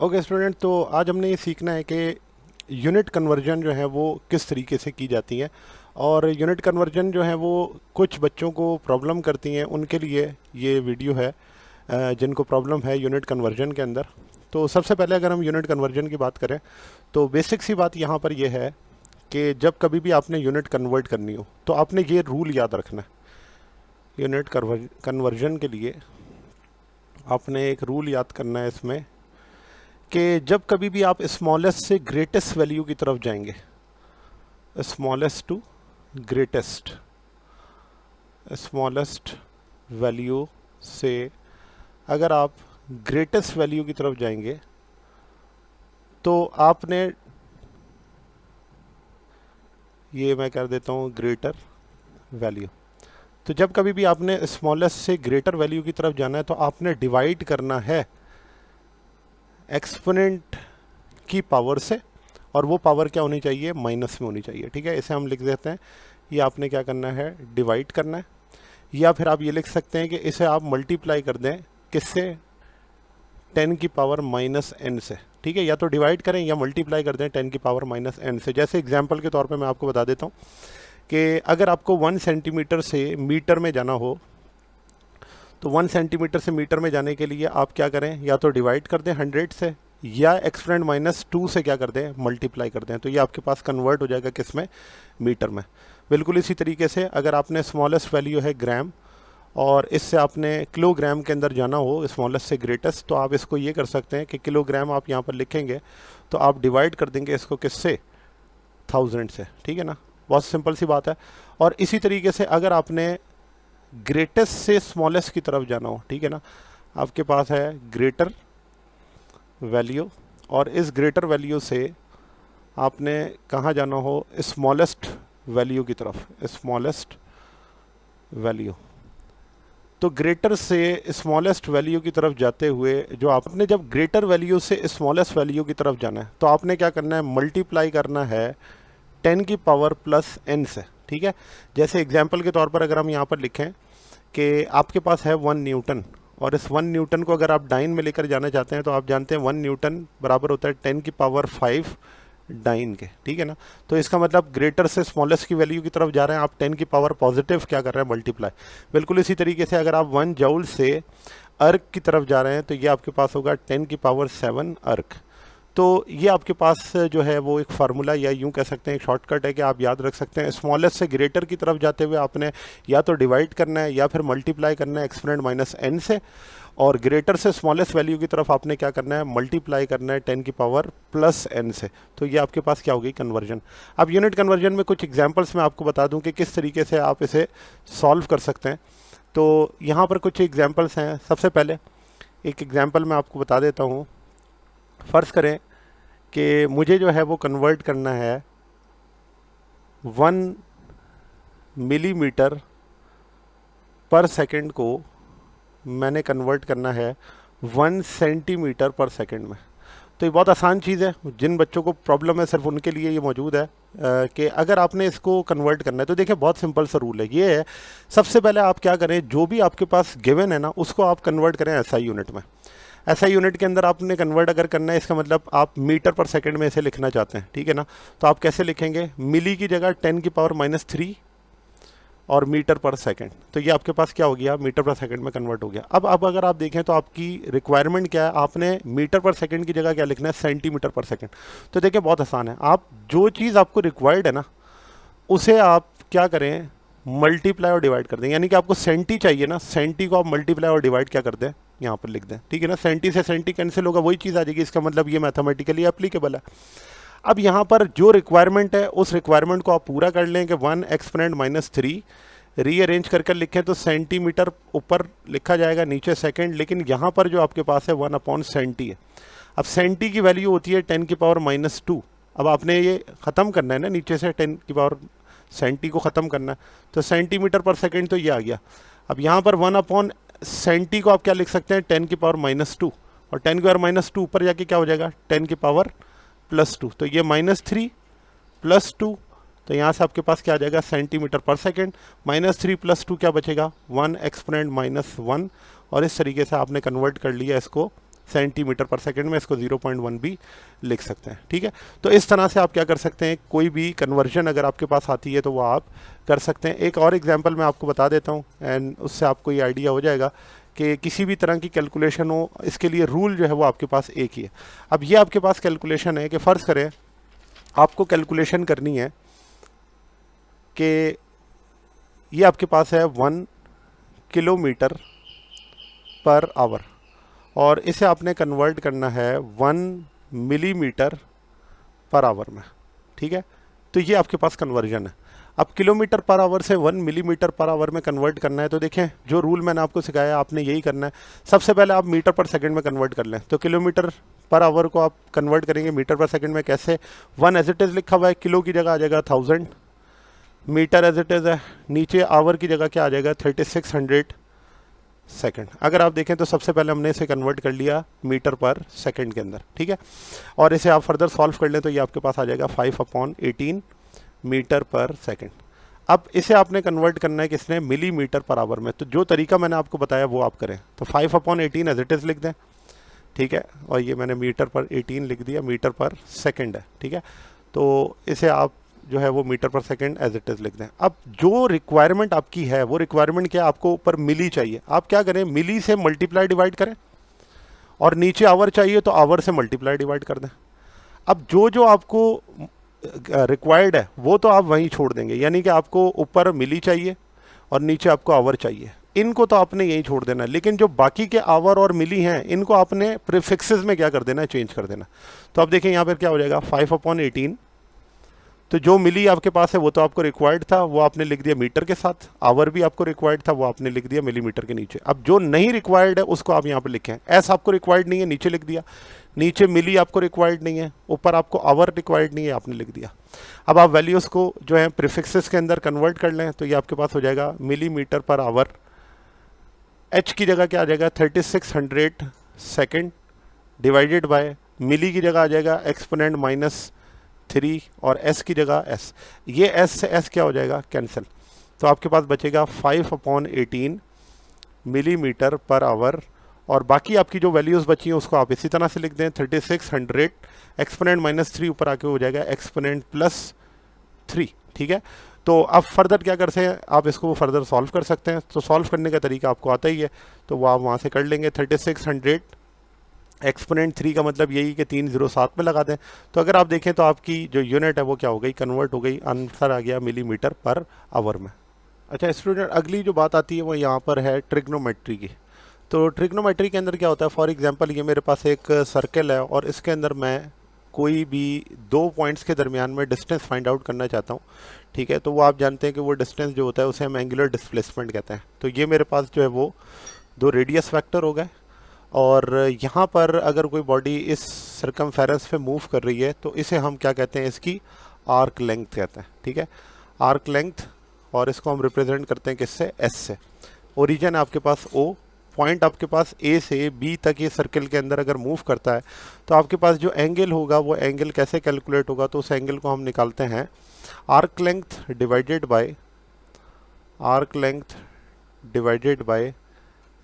Okay student, तो आज हमने ये सीखना है कि यूनिट कन्वर्जन जो है वो किस तरीके से की जाती है। और यूनिट कन्वर्जन जो है वो कुछ बच्चों को प्रॉब्लम करती हैं, उनके लिए ये वीडियो है जिनको प्रॉब्लम है यूनिट कन्वर्जन के अंदर। तो सबसे पहले अगर हम यूनिट कन्वर्जन की बात करें तो बेसिक सी बात यहाँ पर यह है कि जब कभी भी आपने यूनिट कन्वर्ट करनी हो तो आपने ये रूल याद रखना है। यूनिट कन्वर्जन के लिए आपने एक रूल याद करना है इसमें कि जब कभी भी आप स्मॉलेस्ट से ग्रेटेस्ट वैल्यू की तरफ जाएंगे, smallest to greatest, smallest value से अगर आप ग्रेटेस्ट वैल्यू की तरफ जाएंगे तो आपने, ये मैं कर देता हूँ ग्रेटर वैल्यू। तो जब कभी भी आपने स्मॉलेस्ट से ग्रेटर वैल्यू की तरफ जाना है तो आपने डिवाइड करना है एक्सपोनेंट की पावर से, और वो पावर क्या होनी चाहिए, माइनस में होनी चाहिए। ठीक है, इसे हम लिख देते हैं, ये आपने क्या करना है, डिवाइड करना है। या फिर आप ये लिख सकते हैं कि इसे आप मल्टीप्लाई कर दें किससे, 10 की पावर माइनस एन से। ठीक है, या तो डिवाइड करें या मल्टीप्लाई कर दें 10 की पावर माइनस एन से। जैसे एग्जाम्पल के तौर पे मैं आपको बता देता हूँ कि अगर आपको 1 सेंटीमीटर से मीटर में जाना हो तो 1 सेंटीमीटर से मीटर में जाने के लिए आप क्या करें, या तो डिवाइड कर दें 100 से या एक्सपोनेंट माइनस 2 से क्या कर दें, मल्टीप्लाई कर दें। तो ये आपके पास कन्वर्ट हो जाएगा किस में, मीटर में। बिल्कुल इसी तरीके से अगर आपने स्मॉलेस्ट वैल्यू है ग्राम और इससे आपने किलोग्राम के अंदर जाना हो स्मॉलेस्ट से ग्रेटेस्ट, तो आप इसको ये कर सकते हैं कि किलोग्राम आप यहाँ पर लिखेंगे तो आप डिवाइड कर देंगे इसको किससे, 1000 से। ठीक है ना, बहुत सिंपल सी बात है। और इसी तरीके से अगर आपने ग्रेटेस्ट से स्मॉलेस्ट की तरफ जाना हो, ठीक है ना, आपके पास है ग्रेटर वैल्यू और इस ग्रेटर वैल्यू से आपने कहाँ जाना हो, स्मॉलेस्ट वैल्यू की तरफ, स्मॉलेस्ट वैल्यू। तो ग्रेटर से स्मॉलेस्ट वैल्यू की तरफ जाते हुए जो आपने, जब ग्रेटर वैल्यू से स्मॉलेस्ट वैल्यू की तरफ जाना है तो आपने क्या करना है, मल्टीप्लाई करना है 10 की पावर प्लस n से। ठीक है, जैसे एग्जाम्पल के तौर पर अगर हम यहाँ पर लिखें कि आपके पास है 1 न्यूटन और इस 1 न्यूटन को अगर आप डाइन में लेकर जाना चाहते हैं तो आप जानते हैं 1 न्यूटन बराबर होता है 10 की पावर 5 डाइन के। ठीक है ना, तो इसका मतलब ग्रेटर से स्मॉलेस्ट की वैल्यू की तरफ जा रहे हैं, आप 10 की पावर पॉजिटिव क्या कर रहे हैं, मल्टीप्लाई। बिल्कुल इसी तरीके से अगर आप 1 जूल से अर्क की तरफ जा रहे हैं तो ये आपके पास होगा 10 की पावर 7 अर्क। तो ये आपके पास जो है वो एक फार्मूला या यूं कह सकते हैं एक शॉर्टकट है कि आप याद रख सकते हैं, स्मॉलेस्ट से ग्रेटर की तरफ जाते हुए आपने या तो डिवाइड करना है या फिर मल्टीप्लाई करना है एक्सपोनेंट माइनस एन से, और ग्रेटर से स्मॉलेस्ट वैल्यू की तरफ आपने क्या करना है, मल्टीप्लाई करना है 10 की पावर प्लस एन से। तो ये आपके पास क्या होगी, कन्वर्जन। अब यूनिट कन्वर्जन में कुछ एग्जाम्पल्स मैं आपको बता दूं कि किस तरीके से आप इसे सॉल्व कर सकते हैं। तो यहाँ पर कुछ एग्जाम्पल्स हैं। सबसे पहले एक एग्जाम्पल मैं आपको बता देता हूँ। फ़र्ज़ करें कि मुझे जो है वो कन्वर्ट करना है 1 मिलीमीटर पर सेकंड को, मैंने कन्वर्ट करना है 1 सेंटीमीटर पर सेकंड में। तो ये बहुत आसान चीज़ है, जिन बच्चों को प्रॉब्लम है सिर्फ उनके लिए ये मौजूद है कि अगर आपने इसको कन्वर्ट करना है तो देखिए बहुत सिंपल सा रूल है। ये है, सबसे पहले आप क्या करें, जो भी आपके पास गिवन है ना उसको आप कन्वर्ट करें एसआई यूनिट में। एसआई यूनिट के अंदर आपने कन्वर्ट अगर करना है, इसका मतलब आप मीटर पर सेकंड में इसे लिखना चाहते हैं। ठीक है ना, तो आप कैसे लिखेंगे, मिली की जगह 10 की पावर माइनस 3 और मीटर पर सेकंड। तो ये आपके पास क्या हो गया, मीटर पर सेकंड में कन्वर्ट हो गया। अब अगर आप देखें तो आपकी रिक्वायरमेंट क्या है, आपने मीटर पर सेकंड की जगह क्या लिखना है, सेंटीमीटर पर सेकंड। तो देखिए बहुत आसान है, आप जो चीज़ आपको रिक्वायर्ड है ना उसे आप क्या करें, मल्टीप्लाई और डिवाइड कर दें। यानी कि आपको सेंटी चाहिए ना, सेंटी को आप मल्टीप्लाई और डिवाइड क्या कर दें, यहाँ पर लिख दें। ठीक है ना, सेंटी से सेंटी कैंसिल होगा, वही चीज़ आ जाएगी। इसका मतलब ये मैथमेटिकली एप्लीकेबल है। अब यहाँ पर जो रिक्वायरमेंट है उस रिक्वायरमेंट को आप पूरा कर लें कि 1 एक्सपोनेंट माइनस 3 रीअरेंज करके लिखें तो सेंटीमीटर ऊपर लिखा जाएगा, नीचे सेकंड, लेकिन यहाँ पर जो आपके पास है 1 अपॉन सेंटी है। अब सेंटी की वैल्यू होती है 10 की पावर माइनस 2। अब आपने ये ख़त्म करना है ना, नीचे से 10 की पावर सेंटी को ख़त्म करना है, तो सेंटीमीटर पर सेकंड तो ये आ गया। अब यहाँ पर 1 अपॉन सेंटी को आप क्या लिख सकते हैं, 10 की पावर माइनस 2, और 10 की पावर माइनस 2 ऊपर जाके क्या हो जाएगा, 10 की पावर प्लस 2। तो ये माइनस 3 प्लस 2, तो यहाँ से आपके पास क्या आ जाएगा, सेंटीमीटर पर सेकंड। माइनस 3 प्लस 2 क्या बचेगा, 1 एक्सपोनेंट माइनस 1। और इस तरीके से आपने कन्वर्ट कर लिया इसको सेंटीमीटर पर सेकंड में, इसको 0.1 भी लिख सकते हैं। ठीक है, तो इस तरह से आप क्या कर सकते हैं, कोई भी कन्वर्जन अगर आपके पास आती है तो वो आप कर सकते हैं। एक और एग्जांपल मैं आपको बता देता हूँ एंड उससे आपको ये आइडिया हो जाएगा कि किसी भी तरह की कैलकुलेशन हो, इसके लिए रूल जो है वो आपके पास एक ही है। अब ये आपके पास कैलकुलेशन है कि फ़र्ज़ करें आपको कैलकुलेशन करनी है कि ये आपके पास है 1 किलोमीटर पर आवर और इसे आपने कन्वर्ट करना है 1 मिलीमीटर पर आवर में। ठीक है, तो ये आपके पास कन्वर्जन है। अब किलोमीटर पर आवर से 1 मिलीमीटर पर आवर में कन्वर्ट करना है, तो देखें जो रूल मैंने आपको सिखाया आपने यही करना है। सबसे पहले आप मीटर पर सेकंड में कन्वर्ट कर लें, तो किलोमीटर पर आवर को आप कन्वर्ट करेंगे मीटर पर सेकंड में। कैसे, 1 एज इट इज़ लिखा हुआ है, किलो की जगह आ जाएगा 1000, मीटर एज इट इज़ है, नीचे आवर की जगह क्या आ जाएगा 3600 सेकंड। अगर आप देखें तो सबसे पहले हमने इसे कन्वर्ट कर लिया मीटर पर सेकंड के अंदर। ठीक है, और इसे आप फर्दर सॉल्व कर लें तो ये आपके पास आ जाएगा 5/18 मीटर पर सेकंड। अब इसे आपने कन्वर्ट करना है किसने, मिलीमीटर पर आवर में। तो जो तरीका मैंने आपको बताया वो आप करें, तो 5/18 एज इट इज़ लिख दें। ठीक है, और ये मैंने मीटर पर 18 लिख दिया, मीटर पर सेकंड है। ठीक है, तो इसे आप जो है वो मीटर पर सेकंड एज इट इज़ लिख दें। अब जो रिक्वायरमेंट आपकी है वो रिक्वायरमेंट क्या है, आपको ऊपर मिली चाहिए। आप क्या करें, मिली से मल्टीप्लाई डिवाइड करें, और नीचे आवर चाहिए तो आवर से मल्टीप्लाई डिवाइड कर दें। अब जो जो आपको रिक्वायर्ड है वो तो आप वहीं छोड़ देंगे, यानी कि आपको ऊपर मिली चाहिए और नीचे आपको आवर चाहिए, इनको तो आपने यहीं छोड़ देना है। लेकिन जो बाकी के आवर और मिली हैं इनको आपने प्रीफिक्सेस में क्या कर देना है, चेंज कर देना। तो आप देखें यहाँ पर क्या हो जाएगा 5/18, तो जो मिली आपके पास है वो तो आपको रिक्वायर्ड था, वो आपने लिख दिया मीटर के साथ, आवर भी आपको रिक्वायर्ड था, वो आपने लिख दिया मिलीमीटर के नीचे। अब जो नहीं रिक्वायर्ड है उसको आप यहाँ पे लिखें, एस आपको रिक्वायर्ड नहीं है नीचे लिख दिया, नीचे मिली आपको रिक्वायर्ड नहीं है, ऊपर आपको आवर रिक्वायर्ड नहीं है आपने लिख दिया। अब आप वैल्यूज़ को जो है प्रीफिक्सेस के अंदर कन्वर्ट कर लें तो ये आपके पास हो जाएगा मिलीमीटर पर आवर, एच की जगह क्या आ जाएगा 3600 सेकेंड डिवाइडेड बाय, मिली की जगह आ जाएगा एक्सपोनेंट -3 और s की जगह s, ये s से s क्या हो जाएगा कैंसिल, तो आपके पास बचेगा 5/18 मिलीमीटर पर आवर। और बाकी आपकी जो वैल्यूज़ बची हैं उसको आप इसी तरह से लिख दें 3600 एक्सपोनेंट -3 ऊपर आके हो जाएगा एक्सपोनेंट +3। ठीक है, तो अब फर्दर क्या करते हैं, आप इसको फर्दर सॉल्व कर सकते हैं। तो सॉल्व करने का तरीका आपको आता ही है, तो वो आप वहाँ से कर लेंगे। 3600 एक्सपोनेंट 3 का मतलब यही कि 3 0 7 में लगा दें। तो अगर आप देखें तो आपकी जो यूनिट है वो क्या हो गई, कन्वर्ट हो गई, आंसर आ गया मिलीमीटर पर आवर में। अच्छा स्टूडेंट, अगली जो बात आती है वो यहाँ पर है ट्रिग्नोमेट्री की। तो ट्रिग्नोमेट्री के अंदर क्या होता है, फॉर एग्जांपल ये मेरे पास एक सर्कल है और इसके अंदर मैं कोई भी 2 पॉइंट्स के दरमियान में डिस्टेंस फाइंड आउट करना चाहता हूँ। ठीक है, तो वो आप जानते हैं कि वो डिस्टेंस जो होता है उसे हम एंगुलर डिस्प्लेसमेंट कहते हैं। तो ये मेरे पास जो है वो 2 रेडियस वेक्टर हो गए, और यहाँ पर अगर कोई बॉडी इस सर्कमफेरेंस पे मूव कर रही है तो इसे हम क्या कहते हैं, इसकी आर्क लेंथ कहते हैं। ठीक है, आर्क लेंथ, और इसको हम रिप्रेजेंट करते हैं किससे, एस से। ओरिजिन है आपके पास ओ, पॉइंट आपके पास ए से बी तक ये सर्कल के अंदर अगर मूव करता है तो आपके पास जो एंगल होगा वो एंगल कैसे कैलकुलेट होगा, तो उस एंगल को हम निकालते हैं arc length divided by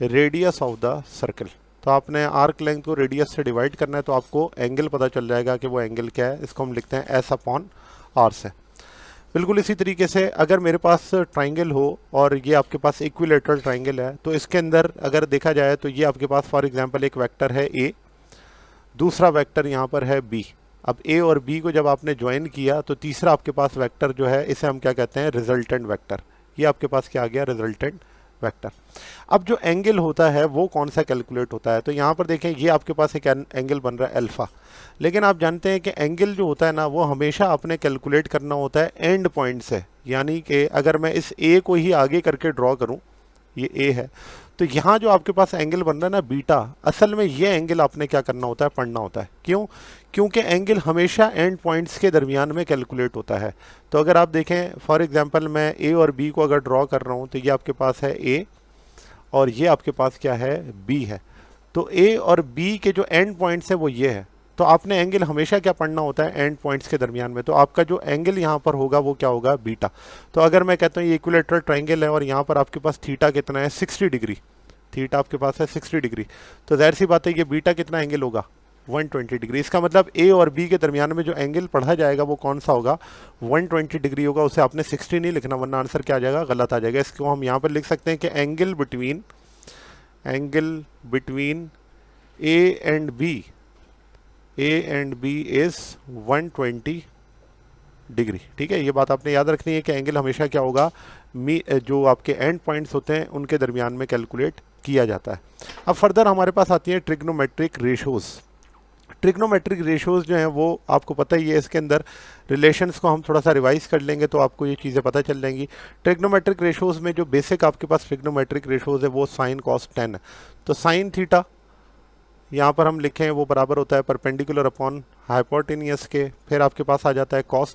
radius of the circle. तो आपने आर्क लेंथ को रेडियस से डिवाइड करना है तो आपको एंगल पता चल जाएगा कि वो एंगल क्या है, इसको हम लिखते हैं S/R से। बिल्कुल इसी तरीके से अगर मेरे पास ट्राइंगल हो और ये आपके पास इक्विलेटरल ट्राइंगल है, तो इसके अंदर अगर देखा जाए तो ये आपके पास फॉर एग्जांपल एक वेक्टर है A, दूसरा वेक्टर यहाँ पर है B। अब A और B को जब आपने ज्वाइन किया तो तीसरा आपके पास वेक्टर जो है इसे हम क्या कहते हैं, रिजल्टेंट वेक्टर। ये आपके पास क्या आ गया, रिजल्टेंट वेक्टर। अब जो एंगल होता है वो कौन सा कैलकुलेट होता है, तो यहाँ पर देखें ये आपके पास एक एंगल बन रहा है अल्फा, लेकिन आप जानते हैं कि एंगल जो होता है ना वो हमेशा आपने कैलकुलेट करना होता है एंड पॉइंट से। यानी कि अगर मैं इस ए को ही आगे करके ड्रॉ करूँ, ये ए है, तो यहाँ जो आपके पास एंगल बन रहा है ना बीटा, असल में ये एंगल आपने क्या करना होता है, पढ़ना होता है। क्यों, क्योंकि एंगल हमेशा एंड पॉइंट्स के दरमियान में कैलकुलेट होता है। तो अगर आप देखें फॉर एग्जांपल मैं ए और बी को अगर ड्रॉ कर रहा हूँ तो ये आपके पास है ए और ये आपके पास क्या है, बी है। तो ए और बी के जो एंड पॉइंट्स है वो ये है, तो आपने एंगल हमेशा क्या पढ़ना होता है, एंड पॉइंट्स के दरमियान में। तो आपका जो एंगल यहाँ पर होगा वो क्या होगा, बीटा। तो अगर मैं कहता हूँ ये इक्विलेटरल ट्राइंगल है और यहाँ पर आपके पास थीटा कितना है, 60 डिग्री, थीटा आपके पास है 60 डिग्री, तो जाहिर सी बात है ये बीटा कितना एंगल होगा 120 डिग्री। इसका मतलब ए और बी के दरमियान में जो एंगल पढ़ा जाएगा वो कौन सा होगा 120 डिग्री होगा। उसे आपने 60 नहीं लिखना वरना आंसर क्या आ जाएगा, गलत आ जाएगा। इसको हम यहाँ पर लिख सकते हैं कि angle between A and B is 120 degree. ठीक है, ये बात आपने याद रखनी है कि एंगल हमेशा क्या होगा, जो आपके एंड पॉइंट्स होते हैं उनके दरमियान में कैलकुलेट किया जाता है। अब फर्दर हमारे पास आती है ट्रिग्नोमेट्रिक रेशोज़। ट्रिग्नोमेट्रिक रेशोज़ जो हैं वो आपको पता ही है, इसके अंदर रिलेशंस को हम थोड़ा सा रिवाइज कर लेंगे तो आपको ये चीज़ें पता चल जाएंगी। ट्रिग्नोमेट्रिक रेशोज़ में जो बेसिक आपके पास ट्रिग्नोमेट्रिक रेशोज़ है वो साइन कॉस टेन है। तो साइन थीटा यहाँ पर हम लिखें वो बराबर होता है परपेंडिकुलर अपॉन हाइपोटेनियस के। फिर आपके पास आ जाता है कॉस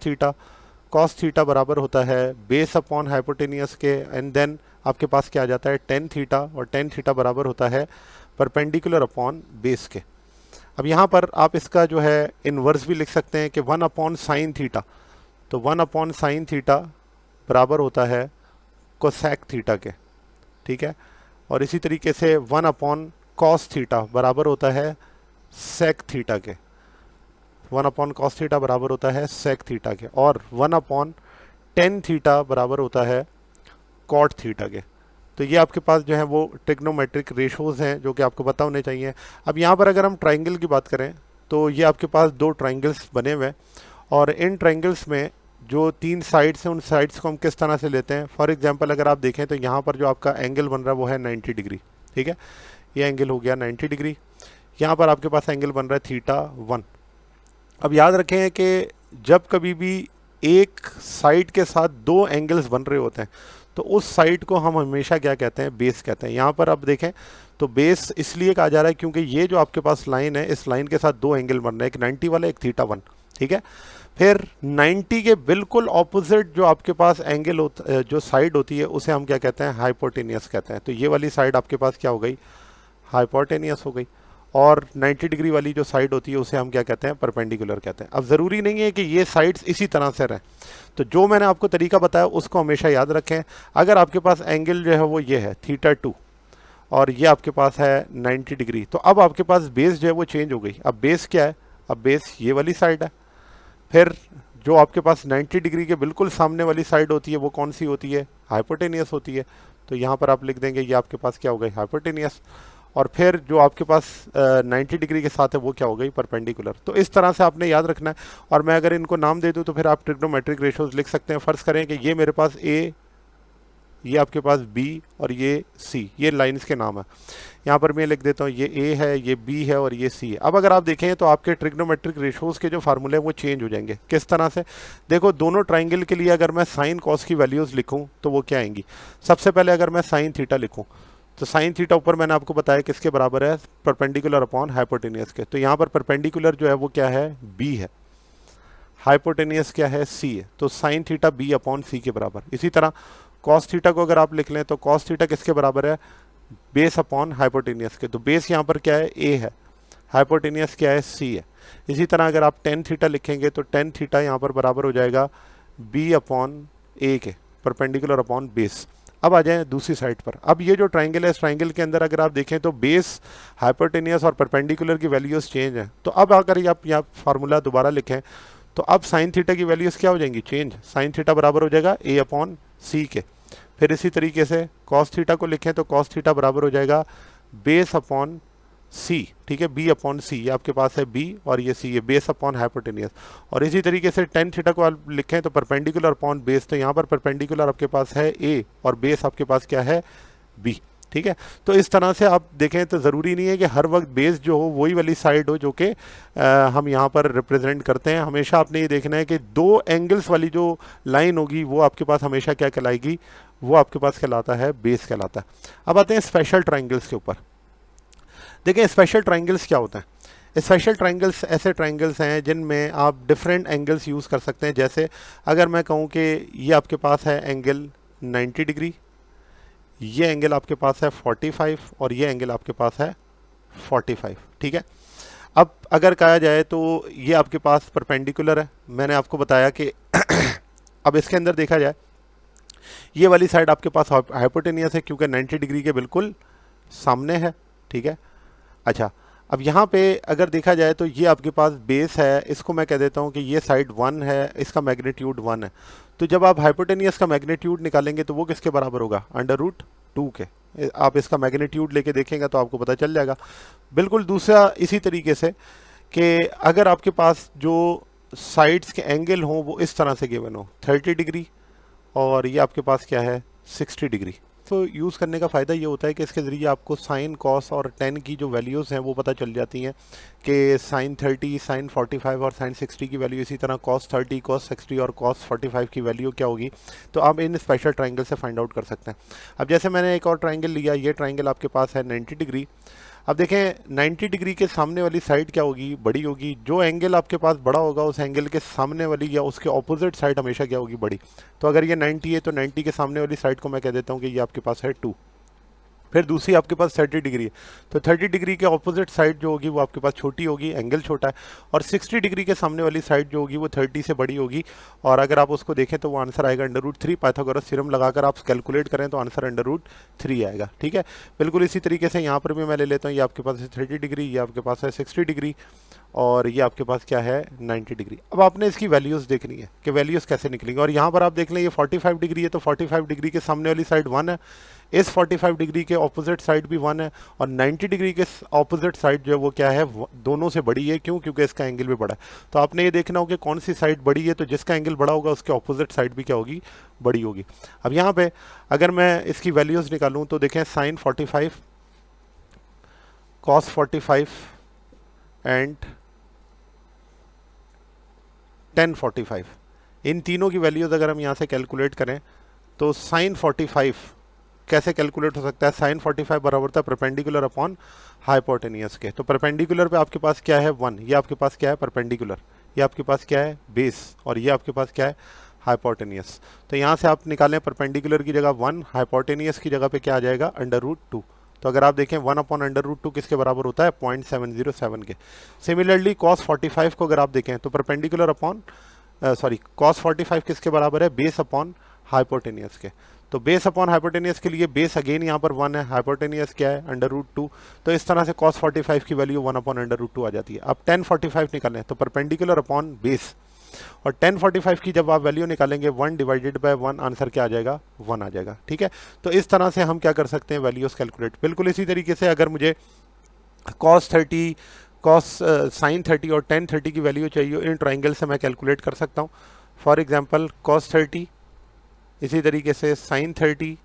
थीटा बराबर होता है बेस अपॉन हाइपोटेनियस के। एंड देन आपके पास क्या आ जाता है टेन थीटा, और टेन थीटा बराबर होता है परपेंडिकुलर अपॉन बेस के। अब यहाँ पर आप इसका जो है इन्वर्स भी लिख सकते हैं कि 1 अपॉन साइन थीटा, तो 1 अपॉन साइन थीटा बराबर होता है कोसेक थीटा के। ठीक है, और इसी तरीके से 1 अपॉन कॉस थीटा बराबर होता है सेक थीटा के। 1 अपॉन कॉस थीटा बराबर होता है सेक थीटा के, और 1 अपॉन टेन थीटा बराबर होता है कॉट थीटा के। तो ये आपके पास जो है वो ट्रिग्नोमेट्रिक रेशोज़ हैं जो कि आपको पता होने चाहिए। अब यहाँ पर अगर हम ट्राइंगल की बात करें तो ये आपके पास दो ट्राइंगल्स बने हुए हैं, और इन ट्राइंगल्स में जो तीन साइड्स हैं उन साइड्स को हम किस तरह से लेते हैं। फॉर एग्जांपल अगर आप देखें तो यहाँ पर जो आपका एंगल बन रहा है वो है 90 डिग्री। ठीक है, ये एंगल हो गया 90 डिग्री। यहाँ पर आपके पास एंगल बन रहा है थीटा 1। अब याद रखें कि जब कभी भी एक साइड के साथ दो एंगल्स बन रहे होते हैं तो उस साइड को हम हमेशा क्या कहते हैं, बेस कहते हैं। यहाँ पर अब देखें तो बेस इसलिए कहा जा रहा है क्योंकि ये जो आपके पास लाइन है इस लाइन के साथ दो एंगल बन रहे हैं, एक 90 वाला एक थीटा 1। ठीक है, फिर 90 के बिल्कुल ऑपोजिट जो आपके पास एंगल होता जो साइड होती है उसे हम क्या कहते हैं, हाइपोटेनियस कहते हैं। तो ये वाली साइड आपके पास क्या हो गई, हाइपोटेनियस हो गई, और 90 डिग्री वाली जो साइड होती है उसे हम क्या कहते हैं, परपेंडिकुलर कहते हैं। अब ज़रूरी नहीं है कि ये साइड्स इसी तरह से रहें, तो जो मैंने आपको तरीका बताया उसको हमेशा याद रखें। अगर आपके पास एंगल जो है वो ये है थीटा 2 और ये आपके पास है 90 डिग्री, तो अब आपके पास बेस जो है वो चेंज हो गई। अब बेस क्या है, अब बेस ये वाली साइड है। फिर जो आपके पास 90 डिग्री के बिल्कुल सामने वाली साइड होती है वो कौन सी होती है, हाइपोटेनियस होती है। तो यहाँ पर आप लिख देंगे ये आपके पास क्या हो गई, हाइपोटेनियस। और फिर जो आपके पास 90 डिग्री के साथ है वो क्या हो गई, परपेंडिकुलर। तो इस तरह से आपने याद रखना है। और मैं अगर इनको नाम दे दूं तो फिर आप ट्रिग्नोमेट्रिक रेशोज लिख सकते हैं। फर्ज करें कि ये मेरे पास ए, ये आपके पास बी और ये सी, ये लाइंस के नाम है। यहाँ पर मैं लिख देता हूँ ये ए है, ये बी है और ये सी है। अब अगर आप देखें तो आपके ट्रिग्नोमेट्रिक रेशोज के जो फार्मूले हैं वो चेंज हो जाएंगे। किस तरह से, देखो दोनों ट्राइंगल के लिए अगर मैं साइन कॉस की वैल्यूज़ लिखूँ तो वो क्या आएंगी। सबसे पहले अगर मैं साइन थीटा लिखूँ तो साइन थीटा ऊपर मैंने आपको बताया किसके बराबर है, परपेंडिकुलर अपॉन हाइपोटेनियस के। तो यहाँ पर परपेंडिकुलर जो है वो क्या है, बी है, हाइपोटेनियस क्या है, सी है। तो साइन थीटा बी अपॉन सी के बराबर। इसी तरह कॉस थीटा को अगर आप लिख लें तो कॉस थीटा किसके बराबर है, बेस अपॉन हाइपोटेनियस के। तो बेस यहाँ पर क्या है, ए है, हाइपोटेनियस क्या है, सी है। इसी तरह अगर आप टेन थीटा लिखेंगे तो टेन थीटा यहाँ पर बराबर हो जाएगा बी अपॉन ए के, परपेंडिकुलर अपॉन बेस। अब आ जाए दूसरी साइड पर। अब ये जो ट्राइंगल है इस ट्राइंगल के अंदर अगर आप देखें तो बेस, हाइपोटेनियस और परपेंडिकुलर की वैल्यूज चेंज है। तो अब अगर आप यहाँ फार्मूला दोबारा लिखें तो अब साइन थीटा की वैल्यूज क्या हो जाएंगी, चेंज। साइन थीटा बराबर हो जाएगा ए अपॉन सी के। फिर इसी तरीके से कॉस थीटा को लिखें तो कॉस थीटा बराबर हो जाएगा बेस अपॉन सी। ठीक है, बी अपॉन सी, ये आपके पास है बी और ये सी, ये बेस अपॉन हाइपोटेनियस। और इसी तरीके से टेन थीटा को आप लिखें तो परपेंडिकुलर अपॉन बेस। तो यहाँ पर परपेंडिकुलर आपके पास है ए और बेस आपके पास क्या है, बी। ठीक है, तो इस तरह से आप देखें तो ज़रूरी नहीं है कि हर वक्त बेस जो हो वही वाली साइड हो जो कि हम यहाँ पर रिप्रेजेंट करते हैं। हमेशा आपने ये देखना है कि दो एंगल्स वाली जो लाइन होगी वो आपके पास हमेशा क्या कहलाएगी, वो आपके पास कहलाता है बेस कहलाता है। अब आते हैं स्पेशल ट्राइंगल्स के ऊपर। देखिए स्पेशल ट्राइंगल्स क्या होते हैं। स्पेशल ट्राइंगल्स ऐसे ट्राइंगल्स हैं जिनमें आप डिफरेंट एंगल्स यूज़ कर सकते हैं। जैसे अगर मैं कहूँ कि ये आपके पास है एंगल 90 डिग्री, ये एंगल आपके पास है 45 और ये एंगल आपके पास है 45। ठीक है, अब अगर कहा जाए तो ये आपके पास परपेंडिकुलर है, मैंने आपको बताया कि अब इसके अंदर देखा जाए ये वाली साइड आपके पास हाइपोटेनियस है क्योंकि 90 डिग्री के बिल्कुल सामने है, ठीक है। अच्छा, अब यहाँ पे अगर देखा जाए तो ये आपके पास बेस है, इसको मैं कह देता हूँ कि ये साइड 1 है, इसका मैग्नीट्यूड 1 है। तो जब आप हाइपोटेनियस का मैग्नीट्यूड निकालेंगे तो वो किसके बराबर होगा, √2 के। आप इसका मैग्नीट्यूड लेके देखेंगे तो आपको पता चल जाएगा। बिल्कुल दूसरा इसी तरीके से कि अगर आपके पास जो साइड्स के एंगल हों वो इस तरह से गिवन हो, 30 डिग्री और ये आपके पास क्या है, 60 डिग्री। तो यूज़ करने का फ़ायदा ये होता है कि इसके ज़रिए आपको साइन, कॉस और टेन की जो वैल्यूज़ हैं वो पता चल जाती हैं कि साइन 30, साइन 45 और साइन 60 की वैल्यू, इसी तरह कॉस 30, कॉस 60 और कॉस 45 की वैल्यू क्या होगी। तो आप इन स्पेशल ट्राइंगल से फाइंड आउट कर सकते हैं। अब जैसे मैंने एक और ट्राइंगल लिया, ये ट्राइंगल आपके पास है 90 डिग्री। अब देखें 90 डिग्री के सामने वाली साइड क्या होगी, बड़ी होगी। जो एंगल आपके पास बड़ा होगा उस एंगल के सामने वाली या उसके ऑपोजिट साइड हमेशा क्या होगी, बड़ी। तो अगर ये 90 है तो 90 के सामने वाली साइड को मैं कह देता हूँ कि ये आपके पास है 2। फिर दूसरी आपके पास 30 डिग्री है, तो 30 डिग्री के ऑपोजिट साइड जो होगी वो आपके पास छोटी होगी, एंगल छोटा है। और 60 डिग्री के सामने वाली साइड जो होगी वो 30 से बड़ी होगी। और अगर आप उसको देखें तो वो आंसर आएगा √3। पाइथागोरस थ्योरम लगाकर आप कैलकुलेट करें तो आंसर √3 आएगा, ठीक है। बिल्कुल इसी तरीके से यहाँ पर भी मैं ले लेता हूँ, ये आपके पास है 30 डिग्री, ये आपके पास है 60 डिग्री और ये आपके पास क्या है, 90 डिग्री। अब आपने इसकी वैल्यूज़ देखनी है कि वैल्यूज़ कैसे निकलेंगे। और यहाँ पर आप देख लें ये 45 डिग्री है, तो 45 डिग्री के सामने वाली साइड 1 है, इस 45 डिग्री के ऑपोजिट साइड भी 1 है, और 90 डिग्री के ऑपोजिट साइड जो है वो क्या है, दोनों से बड़ी है। क्यों? क्योंकि इसका एंगल भी बड़ा है। तो आपने ये देखना हो कि कौन सी साइड बड़ी है, तो जिसका एंगल बड़ा होगा उसके ऑपोजिट साइड भी क्या होगी, बड़ी होगी। अब यहाँ पे अगर मैं इसकी वैल्यूज़ निकालूँ तो देखें साइन 45, कॉस 45 एंड टेन 45, इन तीनों की वैल्यूज़ अगर हम यहाँ से कैलकुलेट करें तो साइन 45 कैसे कैलकुलेट हो सकता है, साइन 45 बराबर होता है परपेंडिकुलर अपॉन हाइपोटेनियस के। तो परपेंडिकुलर पे आपके पास क्या है, 1, ये आपके पास क्या है, परपेंडिकुलर, ये आपके पास क्या है, बेस, और ये आपके पास क्या है, हाइपोटेनियस। तो यहाँ से आप निकालें परपेंडिकुलर की जगह 1, हाइपोटेनियस की जगह पे क्या आ जाएगा, √2। तो अगर आप देखें 1 अपॉन √2 किसके बराबर होता है, 0.707 के। सिमिलरली कॉस 45 को अगर आप देखें तो परपेंडिकुलर अपॉन कॉस 45 किसके बराबर है, बेस अपॉन हाइपोटेनियस के। तो बेस अपॉन हाइपोटेनियस के लिए बेस अगेन यहाँ पर 1 है, हाइपोटेनियस क्या है, √2। तो इस तरह से cos 45 की वैल्यू 1 अपॉन √2 आ जाती है। अब tan 45 निकालें तो परपेंडिकुलर अपॉन बेस, और tan 45 की जब आप वैल्यू निकालेंगे 1 डिवाइडेड बाय 1, आंसर क्या आ जाएगा, 1 आ जाएगा, ठीक है। तो इस तरह से हम क्या कर सकते हैं, वैल्यूज कैलकुलेट। बिल्कुल इसी तरीके से अगर मुझे cos 30, साइन 30 और tan 30 की वैल्यू चाहिए, इन ट्राइंगल से मैं कैलकुलेट कर सकता हूँ। फॉर एग्जाम्पल cos 30, इसी तरीके से साइन 30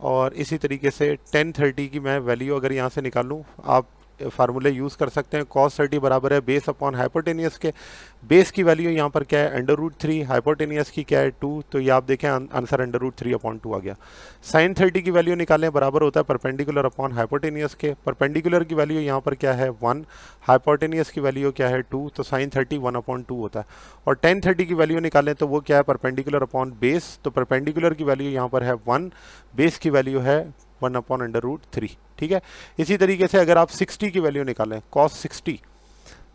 और इसी तरीके से tan 30 की मैं वैल्यू अगर यहाँ से निकालूँ, आप फार्मूले यूज़ कर सकते हैं। cos 30 बराबर है बेस अपॉन हाइपोटेनियस के। बेस की वैल्यू यहाँ पर क्या है, √3, हाइपोटेनियस की क्या है, 2। तो ये आप देखें आंसर √3 अपॉन 2 आ गया। साइन 30 की वैल्यू निकालें, बराबर होता है परपेंडिकुलर अपॉन हाइपोटेनियस के। परपेंडिकुलर की वैल्यू यहाँ पर क्या है, 1, हाइपोटेनियस की वैल्यू क्या है, 2। तो साइन 30 1 अपॉन 2 होता है। और tan 30 की वैल्यू निकालें तो वो क्या है, परपेंडिकुलर अपॉन बेस। तो परपेंडिकुलर की वैल्यू यहाँ पर है 1, बेस की वैल्यू है 1 अपॉन √3, ठीक है। इसी तरीके से अगर आप 60 की वैल्यू निकालें, cos 60,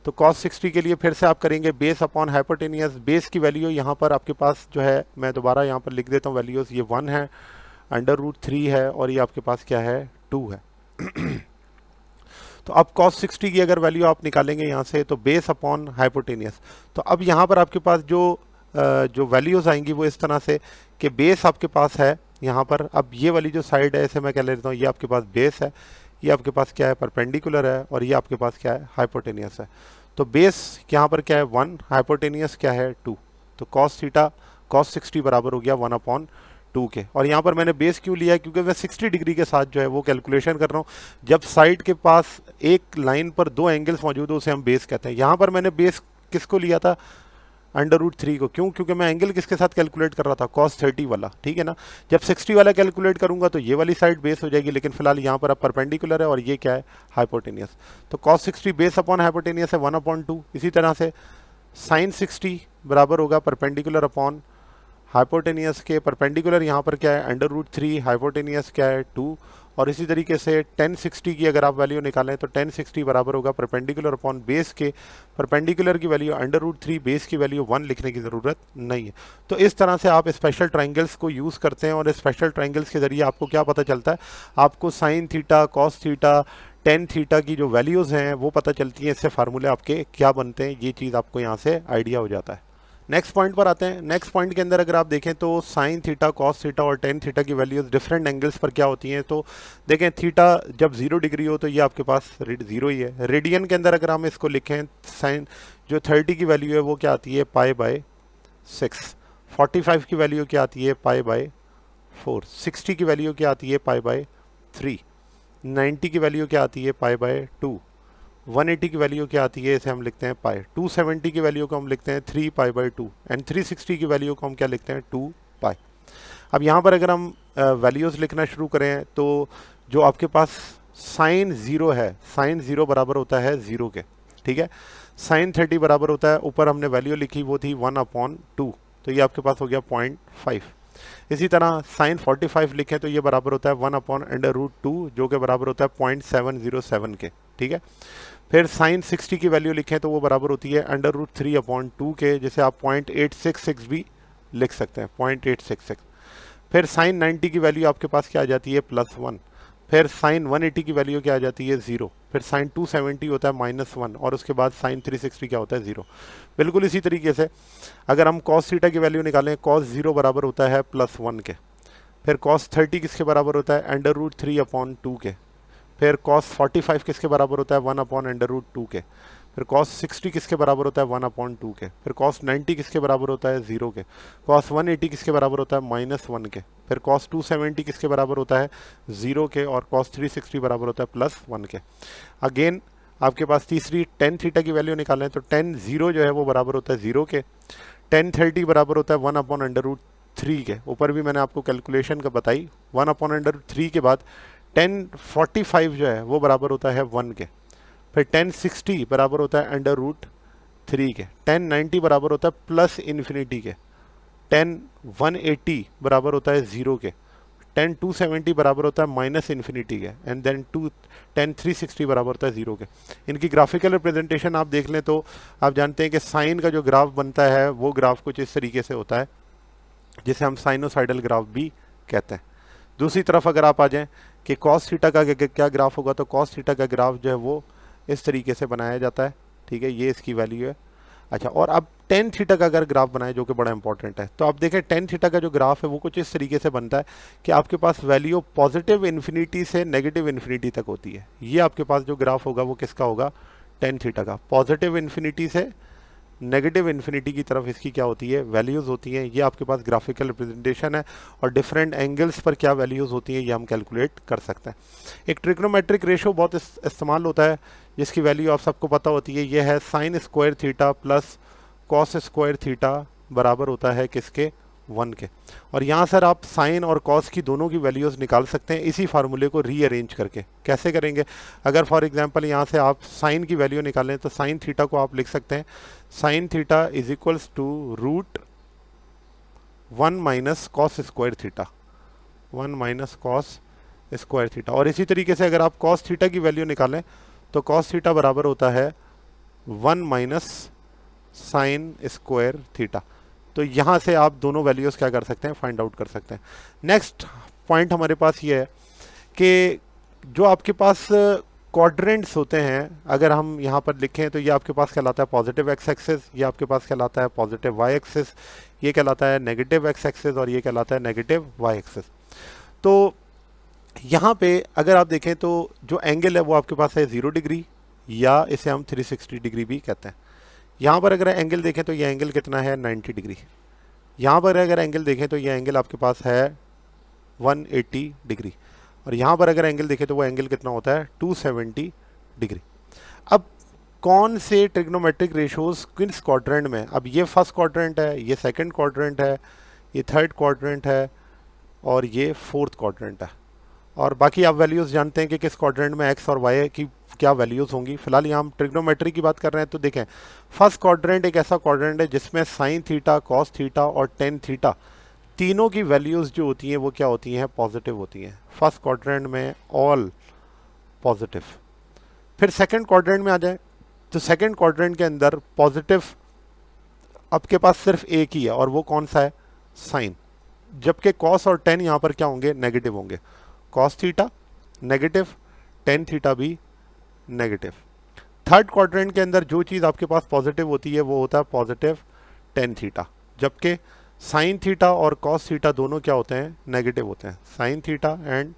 तो cos 60 के लिए फिर से आप करेंगे बेस अपॉन हाइपोटेनियस। बेस की वैल्यू यहाँ पर आपके पास जो है, मैं दोबारा यहाँ पर लिख देता हूँ वैल्यूज़, ये 1 है, √3 है, और ये आपके पास क्या है, 2 है। तो अब cos 60 की अगर वैल्यू आप निकालेंगे यहाँ से तो बेस अपॉन हाइपोटेनियस। तो अब यहाँ पर आपके पास जो वैल्यूज़ आएंगी वो इस तरह से कि बेस आपके पास है यहाँ पर। अब ये वाली जो साइड है इसे मैं क्या ले लेता हूँ, ये आपके पास बेस है, ये आपके पास क्या है, परपेंडिकुलर है, और ये आपके पास क्या है, हाइपोटेनियस है। तो बेस यहाँ पर क्या है, 1, हाइपोटेनियस क्या है, 2। तो cos 60 बराबर हो गया 1 अपॉन 2 के। और यहाँ पर मैंने बेस क्यों लिया है, क्योंकि मैं 60 डिग्री के साथ जो है वो कैलकुलेशन कर रहा हूँ। जब साइड के पास एक लाइन पर 2 एंगल्स मौजूद हो उसे हम बेस कहते हैं। यहाँ पर मैंने बेस किसको लिया था, √3 को। क्यों? क्योंकि मैं एंगल किसके साथ कैलकुलेट कर रहा था, cos 30 वाला, ठीक है ना। जब 60 वाला कैलकुलेट करूंगा तो ये वाली साइड बेस हो जाएगी, लेकिन फिलहाल यहाँ पर अब परपेंडिकुलर है और ये क्या है, हाइपोटेनियस। तो cos 60 बेस अपॉन हाइपोटेनियस है 1 अपॉन 2। इसी तरह से साइन 60 बराबर होगा परपेंडिकुलर अपॉन हाइपोटेनियस के परपेंडिकुलर यहाँ पर क्या है √3, हाइपोटेनियस क्या है 2, और इसी तरीके से 1060 की अगर आप वैल्यू निकालें तो 1060 बराबर होगा परपेंडिकुलर अपॉन बेस के, परपेंडिकुलर की वैल्यू √3, बेस की वैल्यू 1 लिखने की ज़रूरत नहीं है। तो इस तरह से आप स्पेशल ट्राइंगल्स को यूज़ करते हैं, और स्पेशल ट्राइंगल्स के ज़रिए आपको क्या पता चलता है, आपको sine theta, cos theta, tan theta की जो वैल्यूज़ हैं वो पता चलती हैं, इससे फार्मूले आपके क्या बनते हैं, ये चीज़ आपको यहाँ से आइडिया हो जाता है। नेक्स्ट पॉइंट पर आते हैं। नेक्स्ट पॉइंट के अंदर अगर आप देखें तो साइन थीटा, कॉस थीटा और टेन थीटा की वैल्यूज डिफरेंट एंगल्स पर क्या होती हैं। तो देखें थीटा जब 0 डिग्री हो तो ये आपके पास 0 ही है। रेडियन के अंदर अगर हम इसको लिखें, साइन जो 30 की वैल्यू है वो क्या आती है π/6, 45 की वैल्यू क्या आती है π/4, 60 की वैल्यू क्या आती है π/3, 90 की वैल्यू क्या आती है π/2, 180 की वैल्यू क्या आती है, इसे हम लिखते हैं पाई, 270 की वैल्यू को हम लिखते हैं 3π/2, एंड 360 की वैल्यू को हम क्या लिखते हैं 2 पाई। अब यहाँ पर अगर हम वैल्यूज़ लिखना शुरू करें तो जो आपके पास साइन 0 है, साइन 0 बराबर होता है 0 के, ठीक है। साइन 30 बराबर होता है, ऊपर हमने वैल्यू लिखी वो थी 1/2, तो ये आपके पास हो गया 0.5। इसी तरह साइन 45 लिखें तो ये बराबर होता है 1/√2, जो कि बराबर होता है 0.707 के, ठीक है। फिर साइन 60 की वैल्यू लिखें तो वो बराबर होती है √3/2 के, जिसे आप 0.866 भी लिख सकते हैं, 0.866। फिर साइन 90 की वैल्यू आपके पास क्या आ जाती है +1। फिर साइन 180 की वैल्यू क्या आ जाती है 0। फिर साइन 270 होता है -1, और उसके बाद साइन 360 क्या होता है 0। बिल्कुल इसी तरीके से अगर हम कॉस थीटा की वैल्यू निकालें, कॉस 0 बराबर होता है +1 के। फिर कॉस 30 किसके बराबर होता है √3/2 के। फिर कॉस 45 किसके बराबर होता है 1/√2 के। फिर कॉस 60 किसके बराबर होता है 1/2 के। फिर कॉस 90 किसके बराबर होता है 0 के। कॉस 180 किसके बराबर होता है -1 के। फिर कॉस 270 किसके बराबर होता है 0 के, और कॉस 360 बराबर होता है +1 के। अगेन आपके पास तीसरी टेन थीटा की वैल्यू निकालें तो टेन 0 जो है वो बराबर होता है 0 के। टेन 30 बराबर होता है 1/√3 के, ऊपर भी मैंने आपको कैलकुलेशन का बताई। 1/√3 के बाद 1045 जो है वो बराबर होता है 1 के। फिर 1060 बराबर होता है √3 के। 1090 बराबर होता है +∞ के। 10180 बराबर होता है 0 के। 10270 बराबर होता है -∞ के, एंड देन 10360 बराबर होता है 0 के। इनकी ग्राफिकल रिप्रेजेंटेशन आप देख लें तो आप जानते हैं कि साइन का जो ग्राफ बनता है वो ग्राफ कुछ इस तरीके से होता है, जिसे हम साइनोसाइडल ग्राफ भी कहते हैं। दूसरी तरफ अगर आप आ जाएं कि कॉस थीटा का क्या ग्राफ होगा, तो कॉस थीटा का ग्राफ जो है वो इस तरीके से बनाया जाता है, ठीक है, ये इसकी वैल्यू है। अच्छा, और अब टेन थीटा का अगर ग्राफ बनाए, जो कि बड़ा इंपॉर्टेंट है, तो आप देखें टेन थीटा का जो ग्राफ है वो कुछ इस तरीके से बनता है कि आपके पास वैल्यू पॉजिटिव इन्फिनिटी से नेगेटिव इन्फिनिटी तक होती है। ये आपके पास जो ग्राफ होगा वो किसका होगा, टेन थीटा का। पॉजिटिव इन्फिनिटी से नेगेटिव इन्फिनिटी की तरफ इसकी क्या होती है, वैल्यूज़ होती हैं। ये आपके पास ग्राफिकल रिप्रेजेंटेशन है, और डिफरेंट एंगल्स पर क्या वैल्यूज़ होती हैं ये हम कैलकुलेट कर सकते हैं। एक ट्रिग्नोमेट्रिक रेशो बहुत इस्तेमाल होता है, जिसकी वैल्यू आप सबको पता होती है, ये है sine square theta plus cos square theta बराबर होता है किसके, 1 के। और यहाँ सर आप साइन और कॉस की दोनों की वैल्यूज़ निकाल सकते हैं इसी फार्मूले को रीअरेंज करके। कैसे करेंगे, अगर फॉर एग्जांपल यहाँ से आप साइन की वैल्यू निकालें तो साइन थीटा को आप लिख सकते हैं sine theta is equals to √1 - cos square theta, 1 - cos square theta. और इसी तरीके से अगर आप कॉस थीटा की वैल्यू निकालें तो कॉस थीटा बराबर होता है 1 - साइन स्क्वायर थीटा। तो यहाँ से आप दोनों वैल्यूज़ क्या कर सकते हैं, फाइंड आउट कर सकते हैं। नेक्स्ट पॉइंट हमारे पास ये है कि जो आपके पास क्वाड्रेंट्स होते हैं, अगर हम यहाँ पर लिखें तो ये आपके पास कहलाता है पॉजिटिव एक्स एक्सिस, ये आपके पास कहलाता है पॉजिटिव वाई एक्सिस, ये कहलाता है नेगेटिव एक्स एक्सिस, और ये कहलाता है नेगेटिव वाई एक्सिस। तो यहाँ पे अगर आप देखें तो जो एंगल है वो आपके पास है 0 डिग्री, या इसे हम 360 डिग्री भी कहते हैं। यहाँ पर अगर एंगल देखें तो ये एंगल कितना है 90 डिग्री। यहाँ पर अगर एंगल देखें तो ये एंगल आपके पास है 180 डिग्री, और यहाँ पर अगर एंगल देखें तो वो एंगल कितना होता है 270 डिग्री। अब कौन से ट्रिग्नोमेट्रिक रेशोज किस क्वाड्रेंट में, अब ये फर्स्ट क्वाड्रेंट है, ये सेकंड क्वाड्रेंट है, ये थर्ड क्वाड्रेंट है, और ये फोर्थ क्वाड्रेंट है। और बाकी आप वैल्यूज़ जानते हैं कि किस क्वाड्रेंट में एक्स और वाई की क्या वैल्यूज़ होंगी। फिलहाल यहाँ हम ट्रिग्नोमेट्री की बात कर रहे हैं, तो देखें फर्स्ट क्वाड्रेंट एक ऐसा क्वाड्रेंट है जिसमें साइन थीटा, कॉस थीटा और टेन थीटा तीनों की वैल्यूज़ जो होती हैं वो क्या होती हैं, पॉजिटिव होती हैं। फर्स्ट क्वाड्रेंट में ऑल पॉजिटिव। फिर सेकंड क्वाड्रेंट में आ जाए तो सेकंड क्वाड्रेंट के अंदर पॉजिटिव आपके पास सिर्फ एक ही है, और वो कौन सा है, साइन। जबकि कॉस और टेन यहाँ पर क्या होंगे, नेगेटिव होंगे। Cos theta negative, tan theta भी नेगेटिव। थर्ड क्वाड्रेंट के अंदर जो चीज़ आपके पास पॉजिटिव होती है वो होता है पॉजिटिव टेन थीटा, जबकि साइन थीटा और कॉस थीटा दोनों क्या होते हैं, नेगेटिव होते हैं। Sine theta and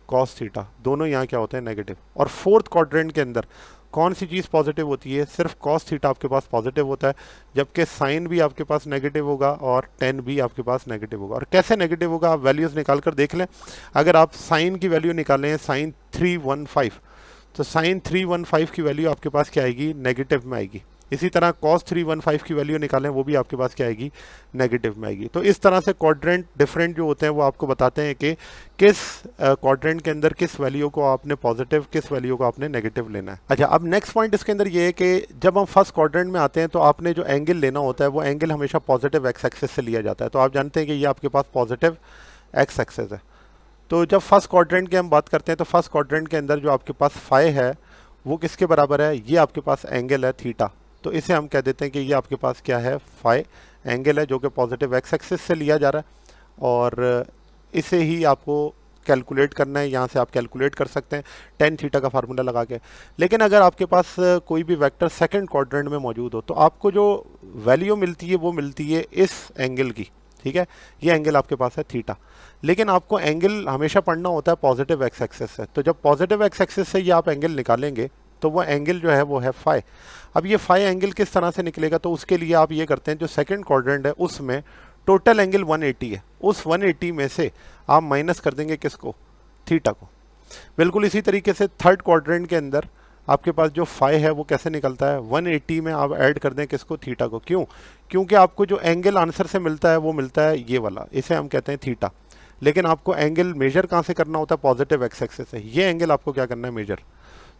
cos theta दोनों यहाँ क्या होते हैं, नेगेटिव। और फोर्थ क्वाड्रेंट के अंदर कौन सी चीज़ पॉजिटिव होती है, सिर्फ कॉस थीटा आपके पास पॉजिटिव होता है, जबकि साइन भी आपके पास नेगेटिव होगा और टेन भी आपके पास नेगेटिव होगा। और कैसे नेगेटिव होगा, आप वैल्यूज़ निकाल कर देख लें। अगर आप साइन की वैल्यू निकालें, साइन 315, तो साइन 315 की वैल्यू आपके पास क्या आएगी, नेगेटिव में आएगी। इसी तरह कॉस 315 की वैल्यू निकालें, वो भी आपके पास क्या आएगी, नेगेटिव में आएगी। तो इस तरह से क्वाड्रेंट डिफरेंट जो होते हैं वो आपको बताते हैं कि किस क्वाड्रेंट के अंदर किस वैल्यू को आपने पॉजिटिव, किस वैल्यू को आपने नेगेटिव लेना है। अच्छा, अब नेक्स्ट पॉइंट इसके अंदर ये है कि जब हम फर्स्ट क्वाड्रेंट में आते हैं तो आपने जो एंगल लेना होता है वो एंगल हमेशा पॉजिटिव एक्स एक्सिस से लिया जाता है। तो आप जानते हैं कि ये आपके पास पॉजिटिव एक्स एक्सिस है। तो जब फर्स्ट क्वाड्रेंट की हम बात करते हैं तो फर्स्ट क्वाड्रेंट के अंदर जो आपके पास फाई है वो किसके बराबर है, ये आपके पास एंगल है थीटा। तो इसे हम कह देते हैं कि ये आपके पास क्या है, फाई एंगल है, जो कि पॉजिटिव एक्स एक्सिस से लिया जा रहा है। और इसे ही आपको कैलकुलेट करना है, यहाँ से आप कैलकुलेट कर सकते हैं टेन थीटा का फार्मूला लगा के। लेकिन अगर आपके पास कोई भी वेक्टर सेकंड क्वाड्रेंट में मौजूद हो तो आपको जो वैल्यू मिलती है वो मिलती है इस एंगल की, ठीक है। ये एंगल आपके पास है थीटा, लेकिन आपको एंगल हमेशा पढ़ना होता है पॉजिटिव एक्स एक्सिस से। तो जब पॉजिटिव एक्स एक्सिस से ये आप एंगल निकालेंगे तो वो एंगल जो है वो है फाई। अब ये फाई एंगल किस तरह से निकलेगा, तो उसके लिए आप ये करते हैं, जो सेकंड क्वाड्रेंट है उसमें टोटल एंगल 180 है, उस 180 में से आप माइनस कर देंगे किसको, थीटा को। बिल्कुल इसी तरीके से थर्ड क्वाड्रेंट के अंदर आपके पास जो फाई है वो कैसे निकलता है, 180 में आप ऐड कर दें किसको, थीटा को। क्यों, क्योंकि आपको जो एंगल आंसर से मिलता है वो मिलता है ये वाला, इसे हम कहते हैं थीटा। लेकिन आपको एंगल मेजर कहाँ से करना होता है, पॉजिटिव एक्स एक्सिस से। ये एंगल आपको क्या करना है, मेजर।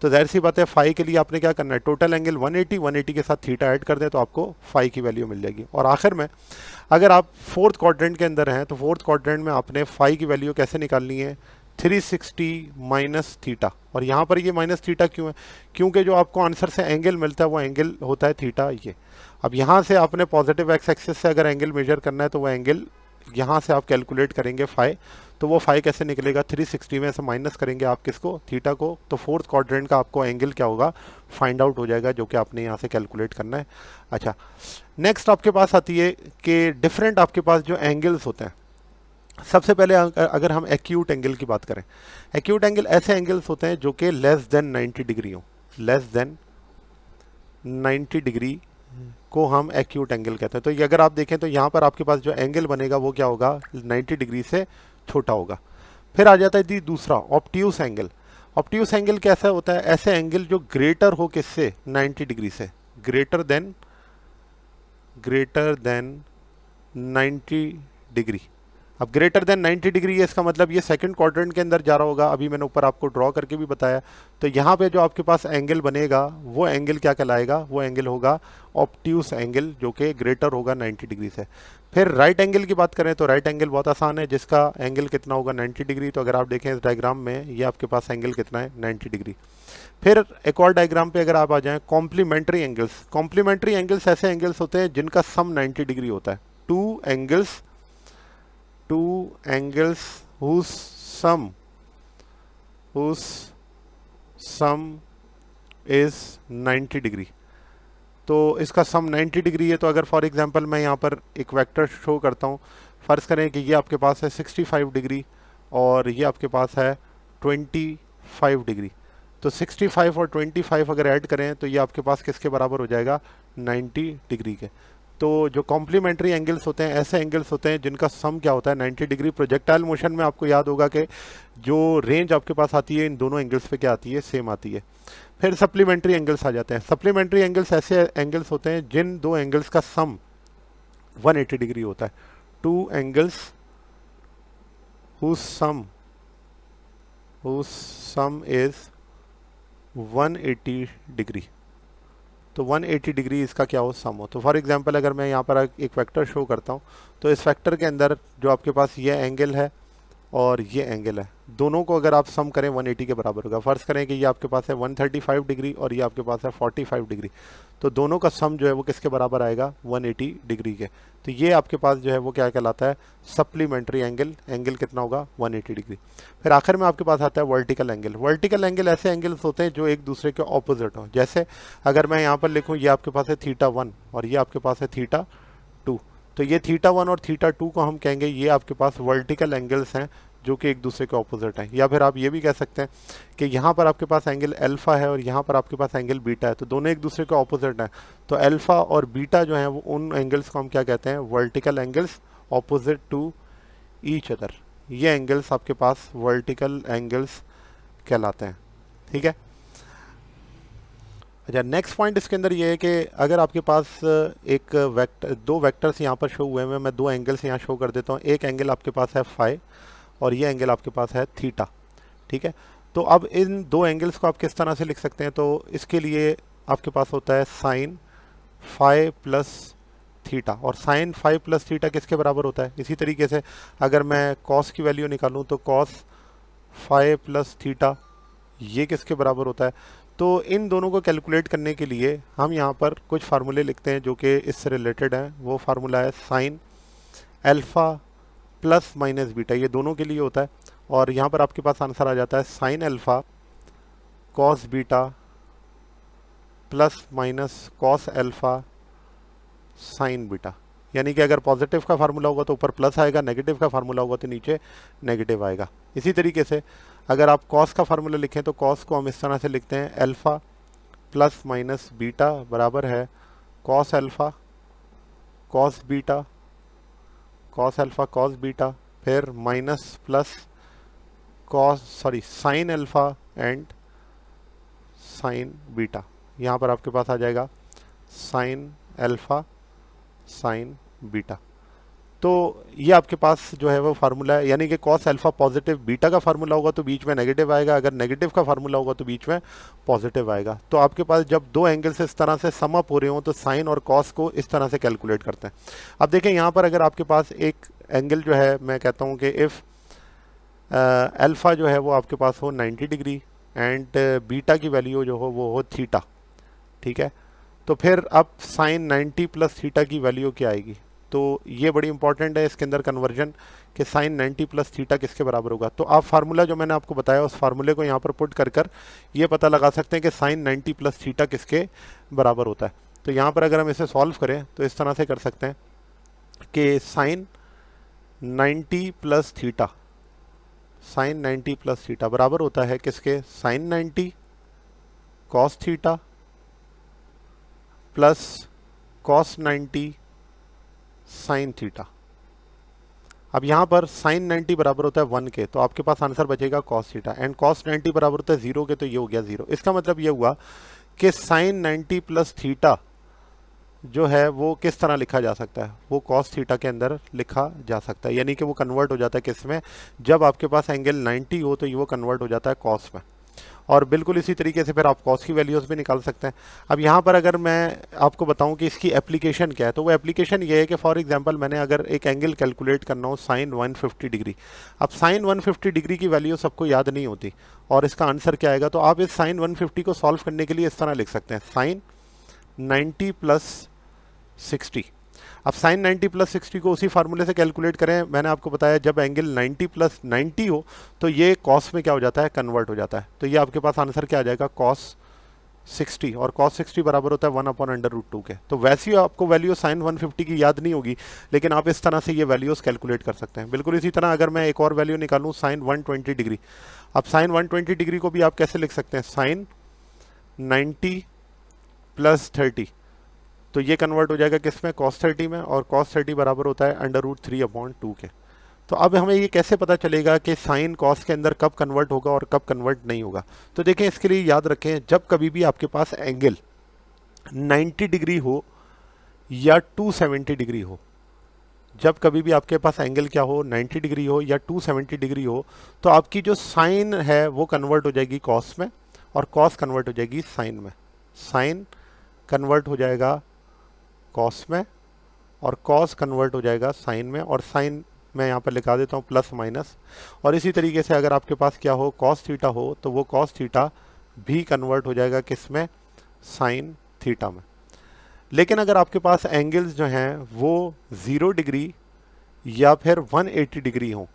तो जाहिर सी बात है फाई के लिए आपने क्या करना है, टोटल एंगल 180 के साथ थीटा ऐड कर दें तो आपको फाई की वैल्यू मिल जाएगी। और आखिर में अगर आप फोर्थ क्वाड्रेंट के अंदर हैं तो फोर्थ क्वाड्रेंट में आपने फाई की वैल्यू कैसे निकालनी है, 360 माइनस थीटा। और यहाँ पर ये माइनस थीटा क्यों है, क्योंकि जो आपको आंसर से एंगल मिलता है वो एंगल होता है थीटा ये। अब यहाँ से आपने पॉजिटिव एक्स एक्सिस से अगर एंगल मेजर करना है तो वो एंगल यहाँ से आप कैलकुलेट करेंगे फाई। तो वो फाई कैसे निकलेगा, 360 में से माइनस करेंगे आप किसको, थीटा को। तो फोर्थ क्वाड्रेंट का आपको एंगल क्या होगा, फाइंड आउट हो जाएगा, जो कि आपने यहाँ से कैलकुलेट करना है। अच्छा, नेक्स्ट आपके पास आती है कि डिफरेंट आपके पास जो एंगल्स होते हैं। सबसे पहले अगर हम एक्यूट एंगल की बात करें, एक्यूट एंगल ऐसे एंगल्स होते हैं जो कि लेस देन 90 डिग्री हो। लेस देन 90 डिग्री को हम एक्यूट एंगल कहते हैं। तो ये अगर आप देखें तो यहाँ पर आपके पास जो एंगल बनेगा वो क्या होगा, 90 डिग्री से छोटा होगा। फिर आ जाता है दूसरा, ऑब्ट्यूस एंगल। ऑब्ट्यूस एंगल कैसा होता है, ऐसे एंगल जो ग्रेटर हो किससे, 90 डिग्री से, ग्रेटर देन 90 डिग्री। अब ग्रेटर देन 90 डिग्री है, इसका मतलब ये सेकंड क्वाड्रेंट के अंदर जा रहा होगा। अभी मैंने ऊपर आपको ड्रॉ करके भी बताया। तो यहाँ पे जो आपके पास एंगल बनेगा वो एंगल क्या कहलाएगा, वो एंगल होगा ऑब्ट्यूस एंगल, जो कि ग्रेटर होगा 90 डिग्री से। फिर राइट एंगल की बात करें तो राइट एंगल बहुत आसान है, जिसका एंगल कितना होगा, 90 डिग्री। तो अगर आप देखें इस डायग्राम में, ये आपके पास एंगल कितना है, 90 डिग्री। फिर एक और डायग्राम पे अगर आप आ जाएं, कॉम्प्लीमेंट्री एंगल्स। कॉम्प्लीमेंट्री एंगल्स ऐसे एंगल्स होते हैं जिनका सम 90 डिग्री होता है। Two angles whose sum is 90 degree. तो इसका सम 90 डिग्री है। तो अगर फॉर एग्जांपल मैं यहाँ पर एक वेक्टर शो करता हूँ, फ़र्ज़ करें कि ये आपके पास है 65 डिग्री और ये आपके पास है 25 डिग्री। तो 65 और 25 अगर ऐड करें तो ये आपके पास किसके बराबर हो जाएगा, 90 डिग्री के। तो जो कॉम्प्लीमेंट्री एंगल्स होते हैं ऐसे एंगल्स होते हैं जिनका सम क्या होता है, 90 डिग्री। प्रोजेक्टाइल मोशन में आपको याद होगा कि जो रेंज आपके पास आती है इन दोनों एंगल्स पे क्या आती है, सेम आती है। फिर सप्लीमेंट्री एंगल्स आ जाते हैं। सप्लीमेंट्री एंगल्स ऐसे एंगल्स होते हैं जिन दो एंगल्स का सम 180 डिग्री होता है। Two angles whose sum is 180 degree. तो 180 डिग्री इसका क्या हो, सम हो। तो फॉर एग्जांपल अगर मैं यहाँ पर एक वेक्टर शो करता हूँ, तो इस वेक्टर के अंदर जो आपके पास ये एंगल है और ये एंगल है, दोनों को अगर आप सम करें 180 के बराबर होगा। फर्ज करें कि ये आपके पास है 135 डिग्री और ये आपके पास है 45 डिग्री, तो दोनों का सम जो है वो किसके बराबर आएगा, 180 डिग्री के। तो ये आपके पास जो है वो क्या कहलाता है, सप्लीमेंट्री एंगल। एंगल कितना होगा, 180 डिग्री। फिर आखिर में आपके पास आता है वर्टिकल एंगल। वर्टिकल एंगल ऐसे एंगल्स होते हैं जो एक दूसरे के ऑपोजिट हो। जैसे अगर मैं यहाँ पर लिखूँ, ये आपके पास है θ1 और ये आपके पास है θ2, तो ये θ1 और θ2 को हम कहेंगे ये आपके पास वर्टिकल एंगल्स हैं जो कि एक दूसरे के ऑपोजिट हैं। या फिर आप ये भी कह सकते हैं कि यहाँ पर आपके पास एंगल अल्फा है और यहाँ पर आपके पास एंगल बीटा है, तो दोनों एक दूसरे के ऑपोजिट हैं। तो अल्फा और बीटा जो है वो उन एंगल्स को हम क्या कहते हैं, vertical angles opposite to each other. ये एंगल्स आपके पास वर्टिकल एंगल्स कहलाते हैं। ठीक है। अच्छा, नेक्स्ट पॉइंट इसके अंदर ये है कि अगर आपके पास एक वेक्टर, दो वेक्टर्स यहाँ पर शो हुए हैं, मैं दो एंगल्स यहाँ शो कर देता हूँ। एक एंगल आपके पास है फाई और ये एंगल आपके पास है थीटा। ठीक है। तो अब इन दो एंगल्स को आप किस तरह से लिख सकते हैं, तो इसके लिए आपके पास होता है साइन फाई प्लस थीटा। और साइन फाई प्लस थीटा किसके बराबर होता है, इसी तरीके से अगर मैं कॉस की वैल्यू निकालूं तो कॉस फाई प्लस थीटा ये किसके बराबर होता है। तो इन दोनों को कैलकुलेट करने के लिए हम यहाँ पर कुछ फार्मूले लिखते हैं जो कि इससे रिलेटेड हैं। वो फार्मूला है sine alpha plus minus beta, ये दोनों के लिए होता है। और यहाँ पर आपके पास आंसर आ जाता है sine alpha cos beta plus minus cos alpha sign beta. यानी कि अगर पॉजिटिव का फार्मूला होगा तो ऊपर प्लस आएगा, नेगेटिव का फार्मूला होगा तो नीचे नेगेटिव आएगा। इसी तरीके से अगर आप कॉस का फार्मूला लिखें तो कॉस को हम इस तरह से लिखते हैं अल्फा प्लस माइनस बीटा बराबर है cos alpha cos beta cos alpha cos beta, फिर minus plus sine alpha and sine beta. यहाँ पर आपके पास आ जाएगा साइन अल्फा साइन बीटा। तो ये आपके पास जो है वो फार्मूला है, यानी कि कॉस अल्फा पॉजिटिव बीटा का फार्मूला होगा तो बीच में नेगेटिव आएगा, अगर नेगेटिव का फार्मूला होगा तो बीच में पॉजिटिव आएगा। तो आपके पास जब दो एंगल्स इस तरह से सम अप हो रहे हो तो साइन और कॉस को इस तरह से कैलकुलेट करते हैं। अब देखें यहाँ पर अगर आपके पास एक एंगल जो है, मैं कहता हूँ कि इफ़ अल्फा जो है वो आपके पास हो 90 डिग्री एंड बीटा की वैल्यू जो हो वो हो थीटा। ठीक है। तो फिर अब साइन 90 प्लस थीटा की वैल्यू क्या आएगी, तो ये बड़ी इंपॉर्टेंट है इसके अंदर कन्वर्जन कि साइन 90 प्लस थीटा किसके बराबर होगा। तो आप फार्मूला जो मैंने आपको बताया उस फार्मूले को यहाँ पर पुट कर ये पता लगा सकते हैं कि साइन 90 प्लस थीटा किसके बराबर होता है। तो यहाँ पर अगर हम इसे सॉल्व करें तो इस तरह से कर सकते हैं कि sine 90 plus theta sine 90 plus theta बराबर होता है किसके, sine 90 cos theta plus cos 90 sine theta. अब यहाँ पर साइन 90 बराबर होता है 1 के, तो आपके पास आंसर बचेगा कॉस थीटा, एंड कॉस 90 बराबर होता है 0 के, तो ये हो गया 0। इसका मतलब ये हुआ कि साइन 90 प्लस थीटा जो है वो किस तरह लिखा जा सकता है, वो कॉस थीटा के अंदर लिखा जा सकता है। यानी कि वो कन्वर्ट हो जाता है किस में, जब आपके पास एंगल 90 हो तो ये वो कन्वर्ट हो जाता है कॉस में। और बिल्कुल इसी तरीके से फिर आप कॉस की वैल्यूज़ भी निकाल सकते हैं। अब यहाँ पर अगर मैं आपको बताऊँ कि इसकी एप्लीकेशन क्या है, तो वो एप्लीकेशन ये है कि फॉर एग्जांपल मैंने अगर एक एंगल कैलकुलेट करना हो साइन 150 डिग्री। अब साइन 150 डिग्री की वैल्यू सबको याद नहीं होती और इसका आंसर क्या आएगा, तो आप इस साइन 150 को सॉल्व करने के लिए इस तरह लिख सकते हैं साइन 90 प्लस 60। अब साइन 90 प्लस 60 को उसी फार्मूले से कैलकुलेट करें। मैंने आपको बताया जब एंगल 90 प्लस 90 हो तो ये कॉस में क्या हो जाता है, कन्वर्ट हो जाता है। तो ये आपके पास आंसर क्या आ जाएगा, कॉस 60, और कॉस 60 बराबर होता है 1/√2 के। तो वैसे ही आपको वैल्यू साइन 150 की याद नहीं होगी, लेकिन आप इस तरह से ये वैल्यूज़ कैलकुलेट कर सकते हैं। बिल्कुल इसी तरह अगर मैं एक और वैल्यू निकालूँ साइन 120 डिग्री। अब साइन 120 डिग्री को भी आप कैसे लिख सकते हैं, साइन 90 प्लस 30, तो ये कन्वर्ट हो जाएगा किस में, cos 30 में, और cos 30 बराबर होता है √3/2 के। तो अब हमें ये कैसे पता चलेगा कि साइन कॉस के अंदर कब कन्वर्ट होगा और कब कन्वर्ट नहीं होगा। तो देखें, इसके लिए याद रखें जब कभी भी आपके पास एंगल 90 डिग्री हो या 270 डिग्री हो, जब कभी भी आपके पास एंगल क्या हो, 90 डिग्री हो या 270 डिग्री हो, तो आपकी जो साइन है वो कन्वर्ट हो जाएगी कॉस में और कॉस कन्वर्ट हो जाएगी साइन में। साइन कन्वर्ट हो जाएगा कॉस में, और कॉस कन्वर्ट हो जाएगा साइन में, और साइन मैं यहाँ पर लिखा देता हूँ प्लस माइनस। और इसी तरीके से अगर आपके पास क्या हो, कॉस थीटा हो, तो वो कॉस थीटा भी कन्वर्ट हो जाएगा किस में, साइन थीटा में। लेकिन अगर आपके पास एंगल्स जो हैं वो 0 डिग्री या फिर 180 डिग्री हो,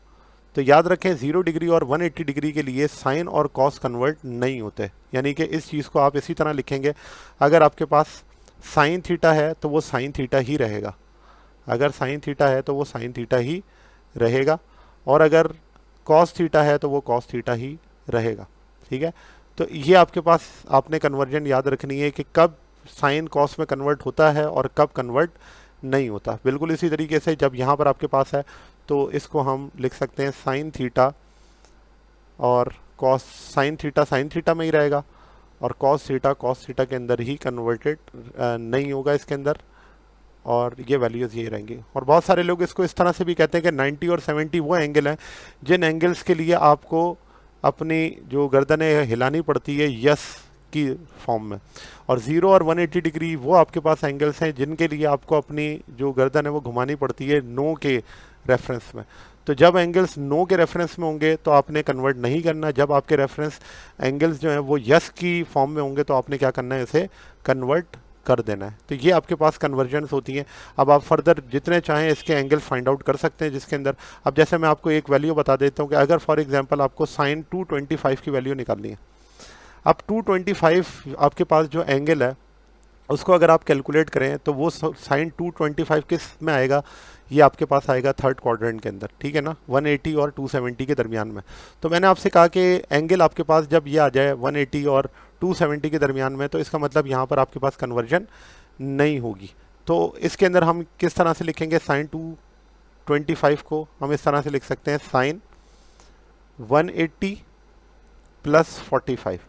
तो याद रखें 0 डिग्री और 180 डिग्री के लिए साइन और कॉस कन्वर्ट नहीं होते। यानी कि इस चीज़ को आप इसी तरह लिखेंगे, अगर आपके पास साइन थीटा है तो वो साइन थीटा ही रहेगा, अगर साइन थीटा है तो वो साइन थीटा ही रहेगा, और अगर कॉस थीटा है तो वो कॉस थीटा ही रहेगा। ठीक है, तो ये आपके पास आपने कन्वर्जन याद रखनी है कि कब साइन कॉस में कन्वर्ट होता है और कब कन्वर्ट नहीं होता। बिल्कुल इसी तरीके से जब यहाँ पर आपके पास है तो इसको हम लिख सकते हैं साइन थीटा, और कॉस साइन थीटा में ही रहेगा, और कॉस थीटा के अंदर ही कन्वर्टेड नहीं होगा इसके अंदर, और ये वैल्यूज़ ये रहेंगी। और बहुत सारे लोग इसको इस तरह से भी कहते हैं कि 90 और 70 वो एंगल हैं जिन एंगल्स के लिए आपको अपनी जो गर्दनें हिलानी पड़ती है यस की फॉर्म में, और 0 और 180 डिग्री वो आपके पास एंगल्स हैं जिनके लिए आपको अपनी जो गर्दन है वो घुमानी पड़ती है नो के रेफरेंस में। तो जब एंगल्स नो के रेफरेंस में होंगे तो आपने कन्वर्ट नहीं करना, जब आपके रेफरेंस एंगल्स जो हैं वो यस की फॉर्म में होंगे तो आपने क्या करना है, इसे कन्वर्ट कर देना है। तो ये आपके पास कन्वर्जन्स होती हैं। अब आप फर्दर जितने चाहें इसके एंगल फाइंड आउट कर सकते हैं जिसके अंदर, अब जैसे मैं आपको एक वैल्यू बता देता हूँ कि अगर फॉर एग्जांपल आपको साइन 225 की वैल्यू निकालनी है, अब 225 आपके पास जो एंगल है उसको अगर आप कैलकुलेट करें तो वो साइन 225 किस में आएगा, ये आपके पास आएगा थर्ड क्वाड्रेंट के अंदर, ठीक है ना, 180 और 270 के दरमियान में। तो मैंने आपसे कहा कि एंगल आपके पास जब ये आ जाए 180 और 270 के दरमियान में, तो इसका मतलब यहाँ पर आपके पास कन्वर्जन नहीं होगी। तो इसके अंदर हम किस तरह से लिखेंगे, साइन 225 को हम इस तरह से लिख सकते हैं साइन 180 प्लस 45।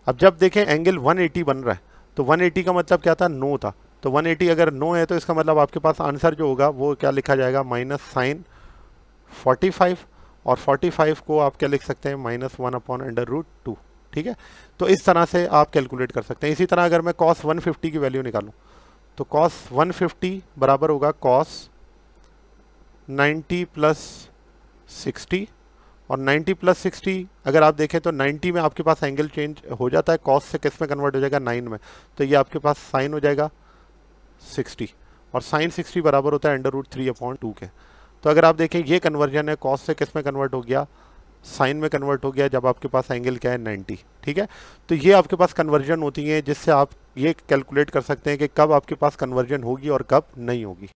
अब जब देखें एंगल 180 बन रहा है तो 180 का मतलब क्या था, नो था, तो 180 अगर नो है तो इसका मतलब आपके पास आंसर जो होगा वो क्या लिखा जाएगा, माइनस साइन 45, और 45 को आप क्या लिख सकते हैं, -1/√2। ठीक है, तो इस तरह से आप कैलकुलेट कर सकते हैं। इसी तरह अगर मैं cos 150 की वैल्यू निकालूं तो cos 150 बराबर होगा cos 90 प्लस 60, और 90 प्लस 60 अगर आप देखें तो 90 में आपके पास एंगल चेंज हो जाता है, कॉस से किस में कन्वर्ट हो जाएगा, 9 में, तो ये आपके पास साइन हो जाएगा 60, और साइन 60 बराबर होता है √3/2 के। तो अगर आप देखें ये कन्वर्जन है, कॉस से किस में कन्वर्ट हो गया, साइन में कन्वर्ट हो गया, जब आपके पास एंगल क्या है, 90। ठीक है, तो ये आपके पास कन्वर्जन होती है जिससे आप ये कैलकुलेट कर सकते हैं कि कब आपके पास कन्वर्जन होगी और कब नहीं होगी।